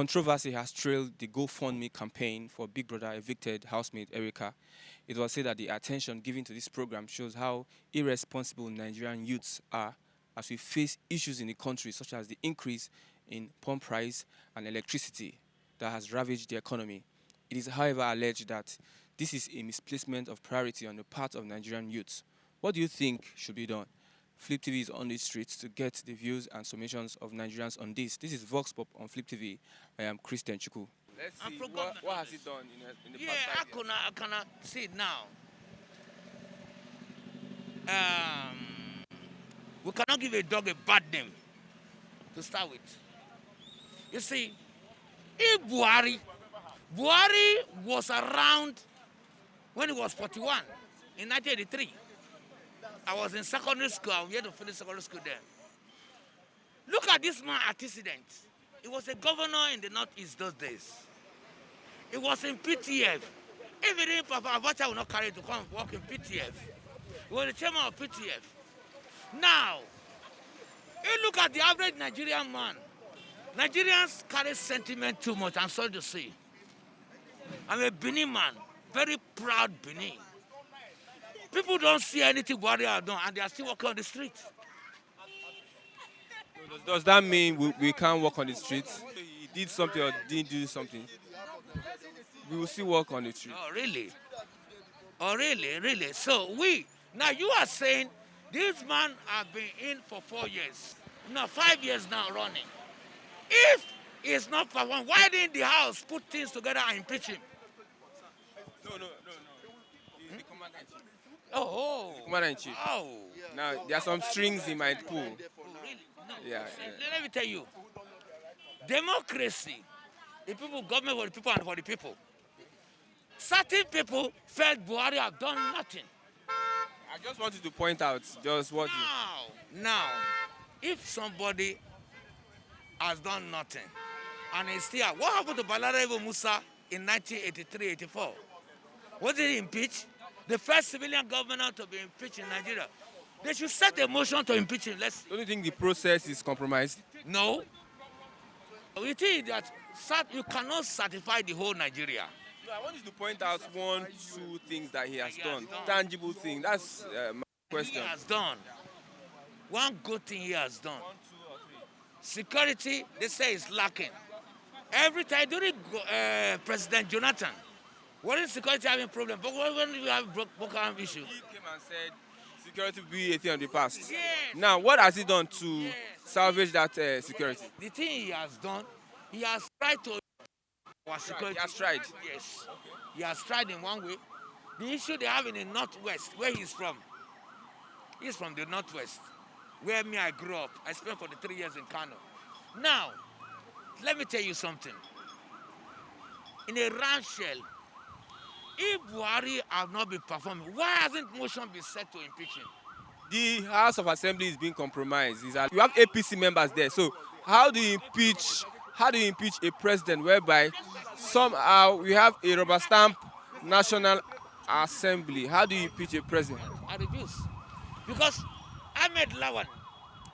controversy has trailed the GoFundMe campaign for Big Brother evicted housemate Erica. It was said that the attention given to this program shows how irresponsible Nigerian youths are as we face issues in the country such as the increase in pump price and electricity that has ravaged the economy. It is, however, alleged that this is a misplacement of priority on the part of Nigerian youths. What do you think should be done? Flip TV is on the streets to get the views and summations of Nigerians on this. This is Vox Pop on Flip TV. I am Christian Chuku. Let's see, what has it done in the past 5 years? I cannot see it now. We cannot give a dog a bad name to start with. You see, if Buhari was around when he was 41 in 1983. I was in secondary school. We had to finish secondary school then. Look at this man antecedent. He was a governor in the Northeast those days. He was in PTF. If he didn't, Papa Abacha would not carry it to come work in PTF. He was the chairman of PTF. Now, you look at the average Nigerian man. Nigerians carry sentiment too much, I'm sorry to say. I'm a Benin man, very proud Benin. People don't see anything Buhari has done, and they are still walking on the street. Does that mean we can't walk on the streets? He did something or didn't do something? We will still walk on the street. Oh, really? Oh, really, really? So now you are saying this man has been in for 4 years. No, 5 years now running. If he's not performed, why didn't the House put things together and impeach him? No. He's the commander-in-chief. Oh. The commander-in-chief. Oh. Now, there are some strings he might pull. Oh, really? No. Yeah. Let me tell you. Democracy, the people, government for the people and for the people. Certain people felt Buhari have done nothing. I just wanted to point out just what Now, if somebody has done nothing and is still, what happened to Balarabe Musa in 1983-84? Was he impeached? The first civilian governor to be impeached in Nigeria. They should set a motion to impeach him. Don't you think the process is compromised? No. We think that you cannot certify the whole Nigeria. No, I want you to point out 1, 2 things that he has done. Tangible things. That's my question. He has done. One good thing he has done. 1, 2, or 3. Security, they say, is lacking. Every time during President Jonathan, wasn't security having a problem? But when we have Boko Haram issue, He came and said security will be a thing of the past. Yes. Now, what has he done to salvage that security? The thing he has done, he has tried to our security. He has tried. Yes. He has tried in one way. The issue they have in the Northwest, where he's from the Northwest, where I grew up. I spent 43 years in Kano. Now, let me tell you something. In a round shell, if Buhari have not been performing, why hasn't motion been set to impeach him? The House of Assembly is being compromised. You have APC members there. So how do you impeach a president whereby somehow we have a rubber stamp National Assembly? How do you impeach a president? I refuse. Because Ahmed Lawan,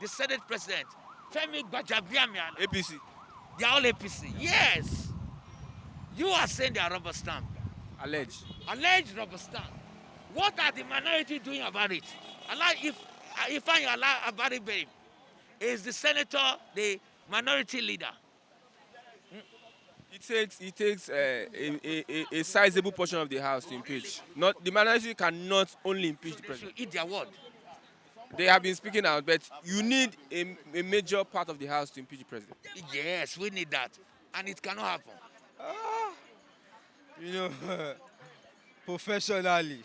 the Senate president, Femi Gbajabiamia, APC. they are all APC. Yes. You are saying they are rubber stamp. Alleged rubber stamp. What are the minority doing about it? If I allow Abari Babe, is the senator the minority leader? It takes a sizable portion of the House to impeach. Not the minority cannot only impeach the president. They should eat their word. They have been speaking out, but you need a major part of the House to impeach the president. Yes, we need that, and it cannot happen. Professionally,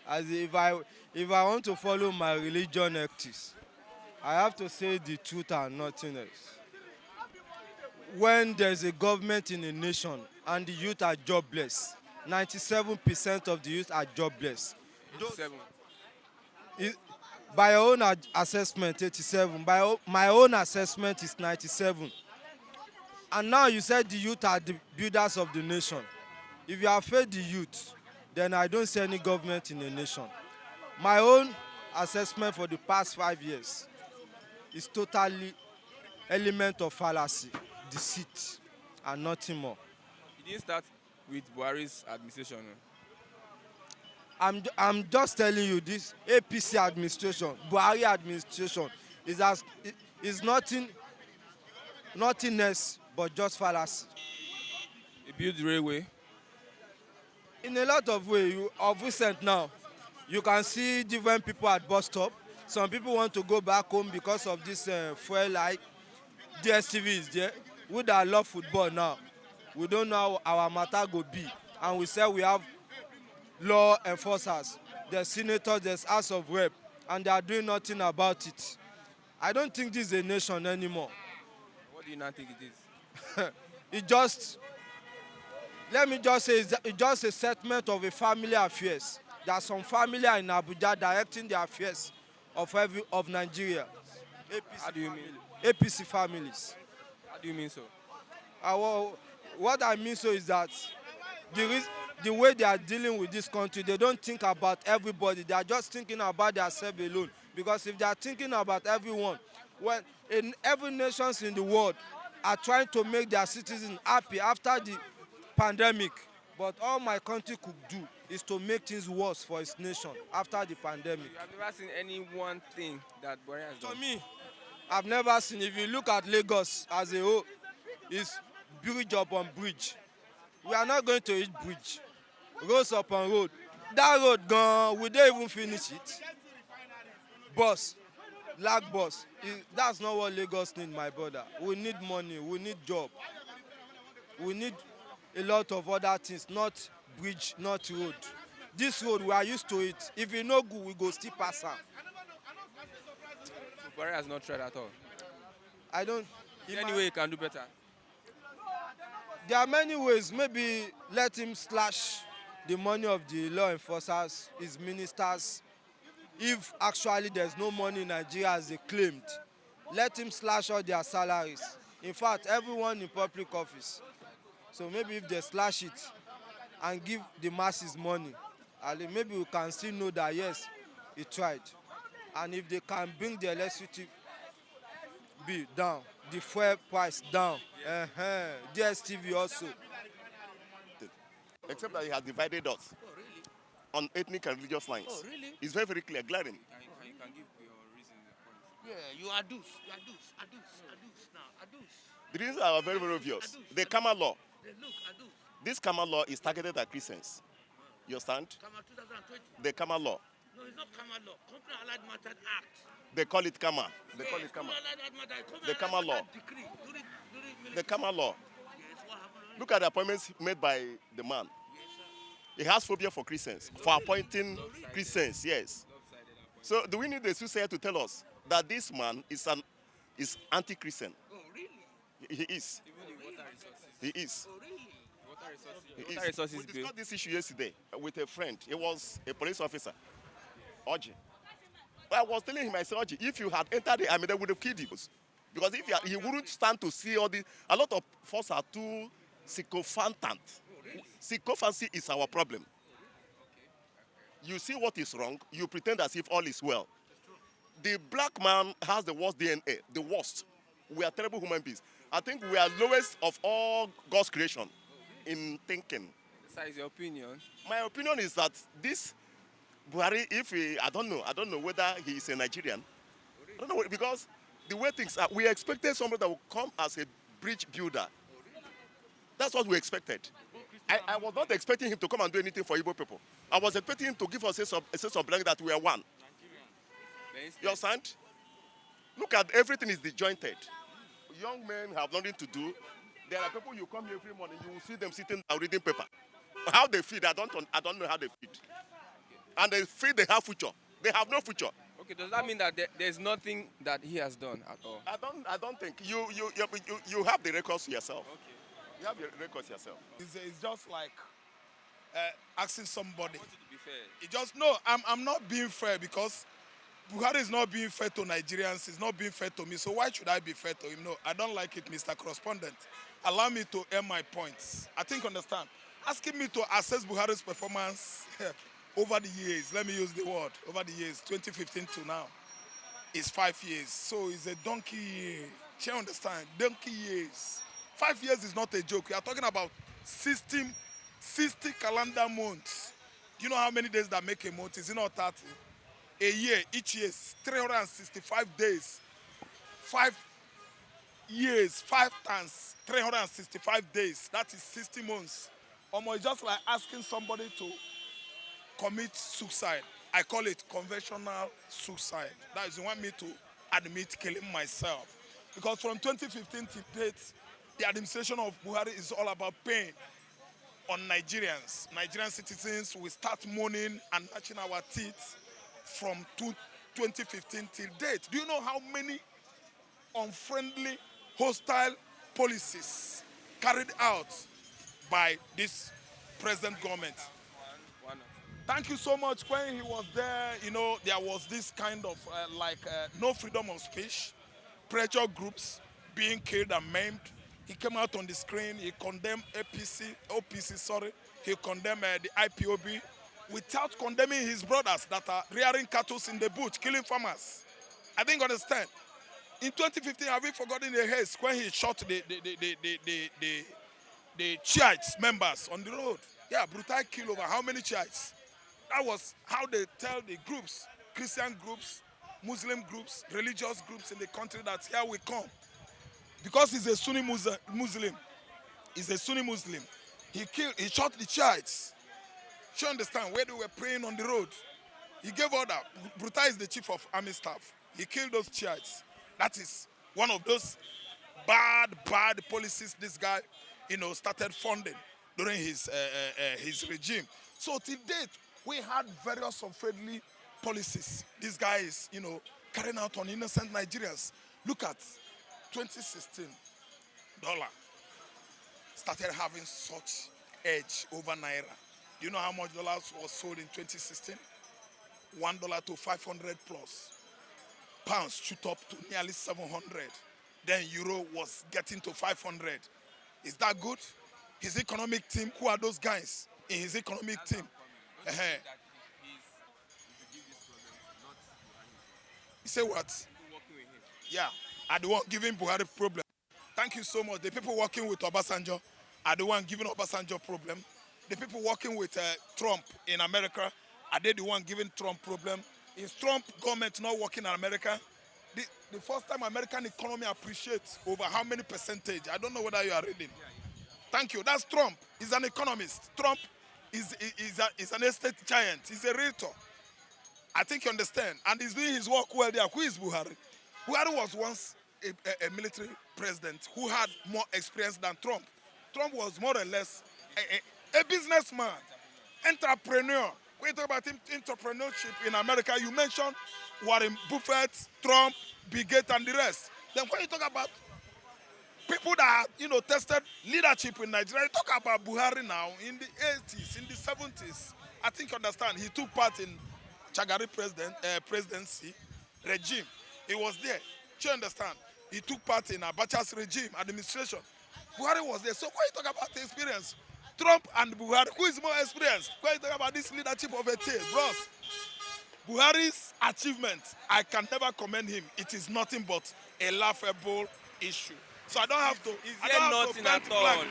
as if I want to follow my religion ethics, I have to say the truth and nothing else. When there's a government in a nation and the youth are jobless, 97% of the youth are jobless. 87. By your own assessment, 87. By my own assessment is 97. And now you said the youth are the builders of the nation. If you have failed the youth, then I don't see any government in the nation. My own assessment for the past 5 years is totally element of fallacy. deceit and nothing more. It didn't start with Buhari's administration. No? I'm just telling you this APC administration, Buhari administration is nothing else but just fallacy. He built railway. In a lot of ways, of recent now, you can see different people at bus stop. Some people want to go back home because of this fuel hike. DSTV is there. We that love football now, we don't know how our matter go be. And we say we have law enforcers, there's senators, there's House of Rep, and they are doing nothing about it. I don't think this is a nation anymore. What do you not think it is? It just, let me just say, it's just a settlement of a family affairs. There are some family in Abuja directing the affairs of Nigeria. How do you mean? APC families. How do you mean so? Well, what I mean so is that the way they are dealing with this country, they don't think about everybody. They are just thinking about themselves alone. Because if they are thinking about everyone, when in every nations in the world are trying to make their citizens happy after the pandemic, but all my country could do is to make things worse for its nation after the pandemic. You have never seen any one thing that Buhari has done? To me, I've never seen. If you look at Lagos as a whole, it's bridge upon bridge. We are not going to each bridge. Roads upon road. That road gone, we don't even finish it. Bus, lag bus. That's not what Lagos need, my brother. We need money, we need job. We need a lot of other things, not bridge, not road. This road, we are used to it. If you no good, we go still pass am. So Buhari has not tried at all. I don't. Is there any way he can do better? There are many ways. Maybe let him slash the money of the law enforcers, his ministers. If actually there's no money in Nigeria as they claimed, let him slash all their salaries. In fact, everyone in public office. So maybe if they slash it and give the masses money, maybe we can still know that yes, he tried. And if they can bring the electricity bill down, the fuel price down, DSTV also. Except that he has divided us on ethnic and religious lines. Oh, really? It's very, very clear, glaring. You can give your reason, your point. Yeah, you are adus now, adus. The reasons are very, very obvious. The Kama law. Look, adus. This Kama law is targeted at Christians. You understand? Kama 2020. The Kama law. No, it's not Kama law. Company Allied Matter Act. They call it Kama. They call it Kama. The Kama law. Decree. During The Kama law. Yes, what happened? Look at the appointments made by the man. He has phobia for Christians, for appointing Christians, yes. So do we need the soothsayer to tell us that this man is anti-Christian? Oh, really? He is. Even the water resources. He is. Oh, really? Water resources. He Water is. resources We bill. discussed this issue yesterday with a friend. He was a police officer, Oji. I was telling him, I said, Oji, if you had entered the army, they would have killed you. Because if he wouldn't stand to see all this. A lot of us are too sycophantant. Sycophancy is our problem. You see what is wrong, you pretend as if all is well. The black man has the worst DNA, the worst. We are terrible human beings. I think we are lowest of all God's creation in thinking. That is your opinion. My opinion is that this Buhari, I don't know whether he is a Nigerian. I don't know, because the way things are, we expected somebody that would come as a bridge builder. That's what we expected. I was not expecting him to come and do anything for Igbo people. I was expecting him to give us a sense of belonging that we are one. You understand? Look at everything is disjointed. Young men have nothing to do. There are people you come here every morning, you will see them sitting down reading paper. How they feed, I don't know how they feed. And they feel they have future. They have no future. Okay, does that mean that there's nothing that he has done at all? I don't think you have the records yourself. Okay. You have the records yourself. It's just like asking somebody. I want you to be fair. It just no. I'm not being fair because Buhari is not being fair to Nigerians. He's not being fair to me. So why should I be fair to him? No, I don't like it, Mr. Correspondent. Allow me to air my points. I think understand. Asking me to assess Buhari's performance over the years. Let me use the word over the years. 2015 to now is 5 years. So it's a donkey year. You understand? Donkey years. 5 years is not a joke. We are talking about 60 calendar months. You know how many days that make a month? Is it not 30? A year, each year, is 365 days. 5 years, 5 times 365 days. That is 60 months. It's just like asking somebody to commit suicide. I call it conventional suicide. That is, you want me to admit killing myself. Because from 2015 to date, the administration of Buhari is all about pain on Nigerians. Nigerian citizens will start mourning and gnashing our teeth from 2015 till date. Do you know how many unfriendly, hostile policies carried out by this present government? Thank you so much. When he was there, there was this kind of no freedom of speech, pressure groups being killed and maimed. He came out on the screen, he condemned OPC, he condemned the IPOB without condemning his brothers that are rearing cattle in the bush, killing farmers. I think understand. In 2015, have we forgotten the haste when he shot the church members on the road? Yeah, brutal kill over how many churches? That was how they tell the groups, Christian groups, Muslim groups, religious groups in the country that here we come. Because he's a Sunni Muslim. He's a Sunni Muslim. He shot the churches. You understand, where they were praying on the road. He gave order. Bruta is the chief of army staff. He killed those churches. That is one of those bad policies this guy, started funding during his regime. So till date, we had various unfriendly policies. This guy is, carrying out on innocent Nigerians. Look at 2016, dollar started having such edge over Naira. Do you know how much dollars was sold in 2016? $1 to 500 plus. Pounds shoot up to nearly 700. Then euro was getting to 500. Is that good? His economic team, who are those guys in his economic team? You say what? Yeah, are the one giving Buhari problem. Thank you so much. The people working with Obasanjo are the one giving Obasanjo problem. The people working with Trump in America, are they the one giving Trump problem? Is Trump government not working in America? The first time American economy appreciates over how many percentage? I don't know whether you are reading. Thank you. That's Trump. He's an economist. Trump is an estate giant. He's a realtor. I think you understand. And he's doing his work well there. Who is Buhari? Buhari was once a military president who had more experience than Trump. Trump was more or less a businessman, entrepreneur. When you talk about entrepreneurship in America, you mentioned Warren Buffett, Trump, Bill Gates, and the rest. Then when you talk about people that tested leadership in Nigeria, you talk about Buhari now in the 80s, in the 70s. I think you understand. He took part in Chagari presidency regime. He was there. Do you understand? He took part in Abacha's regime, administration. Buhari was there. So when you talk about experience, Trump and Buhari, who is more experienced? When you talk about this leadership of a team, bros, Buhari's achievement, I can never commend him. It is nothing but a laughable issue. So I don't have to. Is there nothing at all?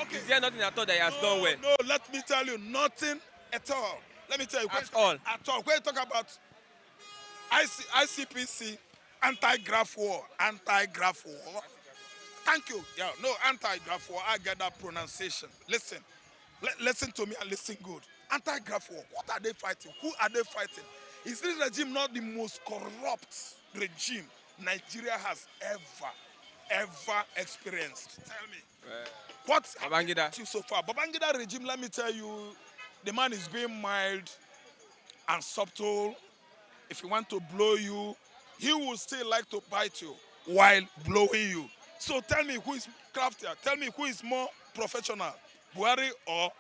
Okay. Is there nothing at all that he has done well? No, let me tell you, nothing at all. Let me tell you. At all? At all. When you talk about ICPC, anti-graft war. Thank you. Yeah, no, anti-graft war. I get that pronunciation. Listen. Listen to me and listen good. Anti-graft war. What are they fighting? Who are they fighting? Is this regime not the most corrupt regime Nigeria has ever experienced? Tell me. What Babangida. So far? Babangida regime, let me tell you, the man is being mild and subtle. If he want to blow you, he will still like to bite you while blowing you. So tell me who is craftier. Tell me who is more professional, Buhari or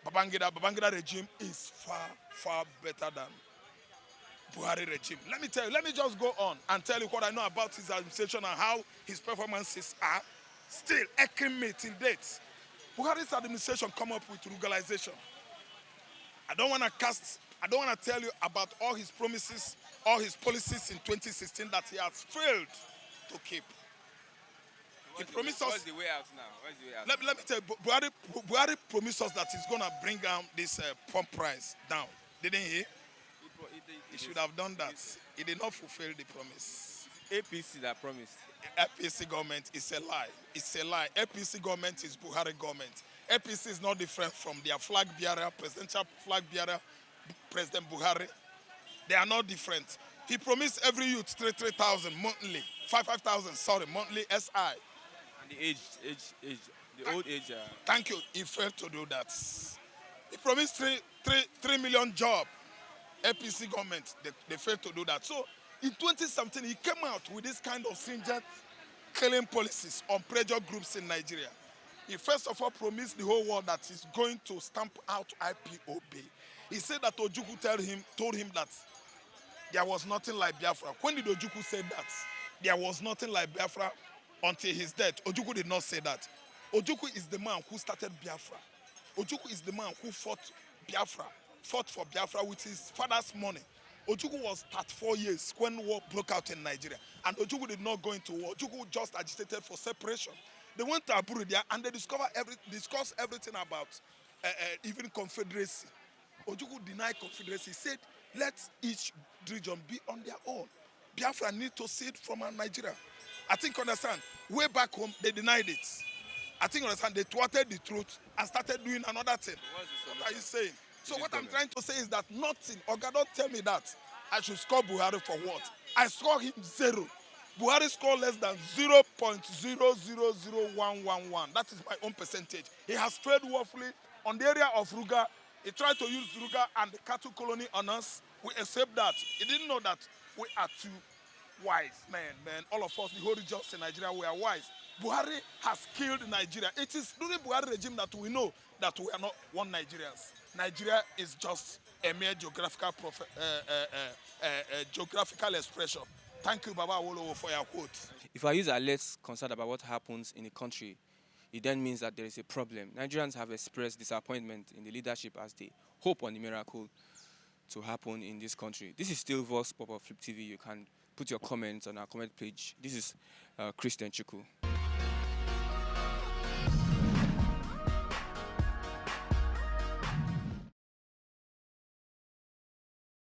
Babangida. Babangida regime is far better than Buhari regime. Let me tell you, let me just go on and tell you what I know about his administration and how his performances are still echoing me till date. Buhari's administration come up with legalization. I don't want to tell you about all his promises, all his policies in 2016 that he has failed to keep. He promised us. What's the way out now? What's the way out? Let me tell you, Buhari promised us that he's going to bring down this pump price down. Didn't he? He should have done that. He did not fulfill the promise. APC that promised. APC government is a lie. It's a lie. APC government is Buhari government. APC is not different from their flag bearer, presidential flag bearer, President Buhari. They are not different. He promised every youth 3,000 monthly, 5,000, sorry, monthly SI. And the old age. Thank you. He failed to do that. He promised 3 million job. APC government, they failed to do that. So in 2017, he came out with this kind of stringent killing policies on pressure groups in Nigeria. He first of all promised the whole world that he's going to stamp out IPOB. He said that Ojukwu told him that there was nothing like Biafra. When did Ojukwu say that? There was nothing like Biafra until his death. Ojukwu did not say that. Ojukwu is the man who started Biafra. Ojukwu is the man who fought for Biafra with his father's money. Ojukwu was 34 years when war broke out in Nigeria. And Ojukwu did not go into war. Ojukwu just agitated for separation. They went to Abuja there and they discussed everything about even confederacy. Ojukwu denied confederacy. He said, let each region be on their own. Biafra need to see it from Nigeria. I think, understand, way back home, they denied it. I think, understand, they thwarted the truth and started doing another thing. What are you saying? So what I'm trying to say is that nothing, Oga, don't tell me that I should score Buhari for what? I score him 0. Buhari scored less than 0.000111. That is my own percentage. He has failed woefully on the area of Ruga. He tried to use Ruga and the cattle colony on us. We accept that. He didn't know that we are too wise, man. All of us, the whole regions in Nigeria, we are wise. Buhari has killed Nigeria. It is during Buhari regime that we know that we are not one Nigerians. Nigeria is just a mere geographical expression. Thank you, Baba Awolowo, for your quote. If our youths are less concerned about what happens in a country, it then means that there is a problem. Nigerians have expressed disappointment in the leadership as they hope on the miracle to happen in this country. This is still Vox Pop of Flip TV. You can put your comments on our comment page. This is Christian Chuku.